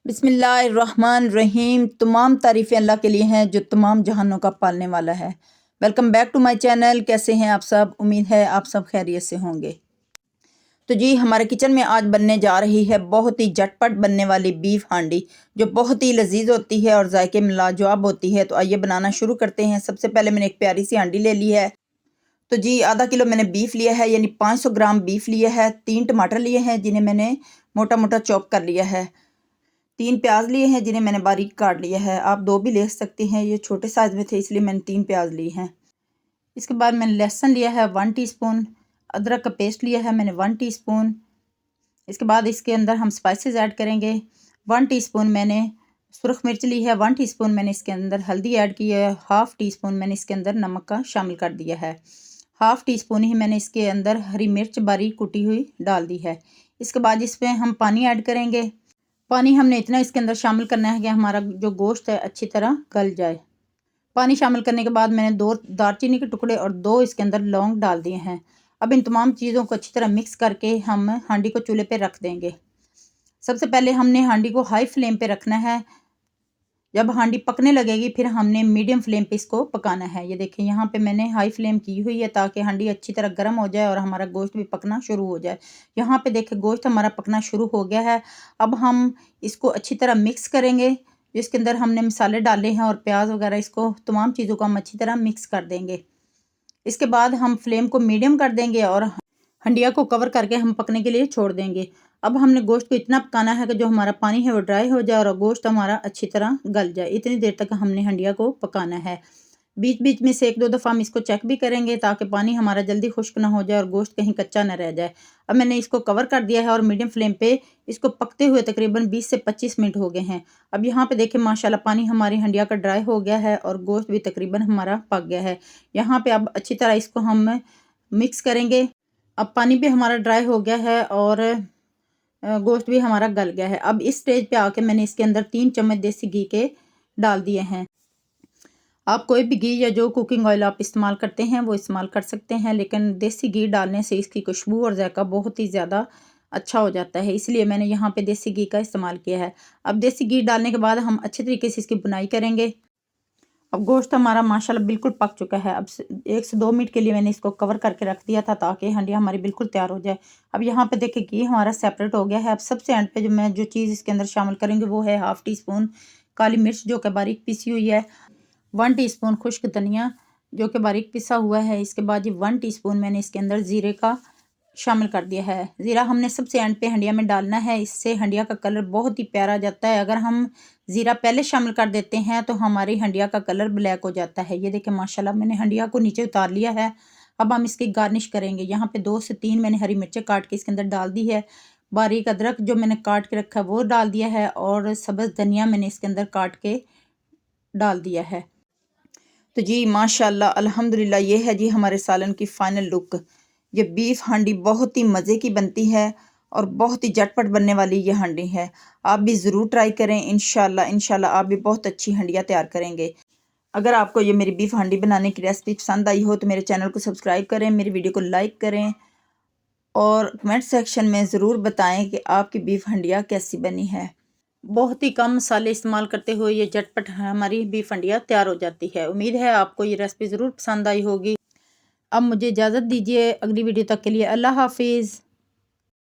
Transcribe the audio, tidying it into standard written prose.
बिस्मिल्लाहिर्रहमानिर्रहीम। तमाम तारीफ़ें अल्लाह के लिए हैं जो तमाम जहानों का पालने वाला है। Welcome back to my channel. कैसे हैं आप सब? उम्मीद है आप सब खैरियत से होंगे। तो जी, हमारे किचन में आज बनने जा रही है बहुत ही झटपट बनने वाली बीफ हांडी, जो बहुत ही लजीज होती है और जायके में लाजवाब होती है। तो आइए बनाना शुरू करते हैं। सबसे पहले मैंने एक प्यारी सी हांडी ले ली है। तो जी, आधा किलो मैंने बीफ लिया है, यानी 500 ग्राम बीफ लिया है। 3 टमाटर लिए हैं जिन्हें मैंने मोटा मोटा चॉप कर लिया है। 3 प्याज लिए हैं जिन्हें मैंने बारीक काट लिया है। आप 2 भी ले सकते हैं, ये छोटे साइज़ में थे इसलिए मैंने 3 प्याज लिए हैं। इसके बाद मैंने लहसुन लिया है 1 टीस्पून। अदरक का पेस्ट लिया है मैंने 1 टीस्पून। इसके बाद इसके अंदर हम स्पाइसेस ऐड करेंगे। 1 टीस्पून मैंने सुरख मिर्च ली है। 1 टीस्पून मैंने इसके अंदर हल्दी ऐड की है। हाफ़ टीस्पून मैंने इसके अंदर नमक का शामिल कर दिया है। हाफ़ टीस्पून ही मैंने इसके अंदर हरी मिर्च बारीक कुटी हुई डाल दी है। इसके बाद इसमें हम पानी ऐड करेंगे। पानी हमने इतना इसके अंदर शामिल करना है कि हमारा जो गोश्त है अच्छी तरह गल जाए। पानी शामिल करने के बाद मैंने 2 दालचीनी के टुकड़े और 2 इसके अंदर लौंग डाल दिए हैं। अब इन तमाम चीज़ों को अच्छी तरह मिक्स करके हम हांडी को चूल्हे पे रख देंगे। सबसे पहले हमने हांडी को हाई फ्लेम पे रखना है। जब हांडी पकने लगेगी फिर हमने मीडियम फ्लेम पे इसको पकाना है। ये देखें, यहाँ पे मैंने हाई फ्लेम की हुई है ताकि हांडी अच्छी तरह गर्म हो जाए और हमारा गोश्त भी पकना शुरू हो जाए। यहाँ पे देखें, गोश्त हमारा पकना शुरू हो गया है। अब हम इसको अच्छी तरह मिक्स करेंगे। जिसके अंदर हमने मसाले डाले हैं और प्याज वगैरह, इसको तमाम चीज़ों को हम अच्छी तरह मिक्स कर देंगे। इसके बाद हम फ्लेम को मीडियम कर देंगे और हंडिया को कवर करके हम पकने के लिए छोड़ देंगे। अब हमने गोश्त को इतना पकाना है कि जो हमारा पानी है वो ड्राई हो जाए और गोश्त हमारा अच्छी तरह गल जाए। इतनी देर तक हमने हंडिया को पकाना है। बीच बीच में से 1-2 दफ़ा हम इसको चेक भी करेंगे ताकि पानी हमारा जल्दी खुश्क ना हो जाए और गोश्त कहीं कच्चा ना रह जाए। अब मैंने इसको कवर कर दिया है और मीडियम फ्लेम पे इसको पकते हुए तकरीबन 20 से 25 मिनट हो गए हैं। अब यहाँ पे देखें, माशाल्लाह पानी हमारी हंडिया का ड्राई हो गया है और गोश्त भी तकरीबन हमारा पक गया है। यहाँ पे अब अच्छी तरह इसको हम मिक्स करेंगे। अब पानी भी हमारा ड्राई हो गया है और गोश्त भी हमारा गल गया है। अब इस स्टेज पे आके मैंने इसके अंदर 3 चम्मच देसी घी के डाल दिए हैं। आप कोई भी घी या जो कुकिंग ऑयल आप इस्तेमाल करते हैं वो इस्तेमाल कर सकते हैं, लेकिन देसी घी डालने से इसकी खुशबू और जायका बहुत ही ज़्यादा अच्छा हो जाता है, इसलिए मैंने यहाँ पे देसी घी का इस्तेमाल किया है। अब देसी घी डालने के बाद हम अच्छे तरीके से इसकी बुनाई करेंगे। अब गोश्त हमारा माशाल्लाह बिल्कुल पक चुका है। अब 1 से 2 मिनट के लिए मैंने इसको कवर करके रख दिया था ताकि हंडिया हमारी बिल्कुल तैयार हो जाए। अब यहाँ पे देखिए घी हमारा सेपरेट हो गया है। अब सबसे एंड पे जो चीज़ इसके अंदर शामिल करेंगे वो है हाफ़ टीस्पून काली मिर्च जो कि बारीक पिसी हुई है। 1 टीस्पून खुश्क धनिया जो कि बारीक पिसा हुआ है। इसके बाद ये 1 टीस्पून मैंने इसके अंदर ज़ीरे का शामिल कर दिया है। ज़ीरा हमने सबसे एंड पे हंडिया में डालना है, इससे हंडिया का कलर बहुत ही प्यारा जाता है। अगर हम ज़ीरा पहले शामिल कर देते हैं तो हमारी हंडिया का कलर ब्लैक हो जाता है। ये देखें, माशाल्लाह मैंने हंडिया को नीचे उतार लिया है। अब हम इसकी गार्निश करेंगे। यहाँ पे 2 से 3 मैंने हरी मिर्चें काट के इसके अंदर डाल दी है। बारीक अदरक जो मैंने काट के रखा है वो डाल दिया है और सब्ज़ धनिया मैंने इसके अंदर काट के डाल दिया है। तो जी माशाल्लाह अल्हम्दुलिल्लाह, ये है जी हमारे सालन की फ़ाइनल लुक। ये बीफ हांडी बहुत ही मज़े की बनती है और बहुत ही झटपट बनने वाली ये हांडी है। आप भी ज़रूर ट्राई करें। इंशाल्लाह आप भी बहुत अच्छी हांडियाँ तैयार करेंगे। अगर आपको ये मेरी बीफ हांडी बनाने की रेसिपी पसंद आई हो तो मेरे चैनल को सब्सक्राइब करें, मेरी वीडियो को लाइक करें और कमेंट सेक्शन में ज़रूर बताएं कि आपकी बीफ हांडिया कैसी बनी है। बहुत ही कम मसाले इस्तेमाल करते हुए ये झटपट हमारी बीफ हांडिया तैयार हो जाती है। उम्मीद है आपको ये रेसिपी ज़रूर पसंद आई होगी। अब मुझे इजाज़त दीजिए, अगली वीडियो तक के लिए अल्लाह हाफिज़।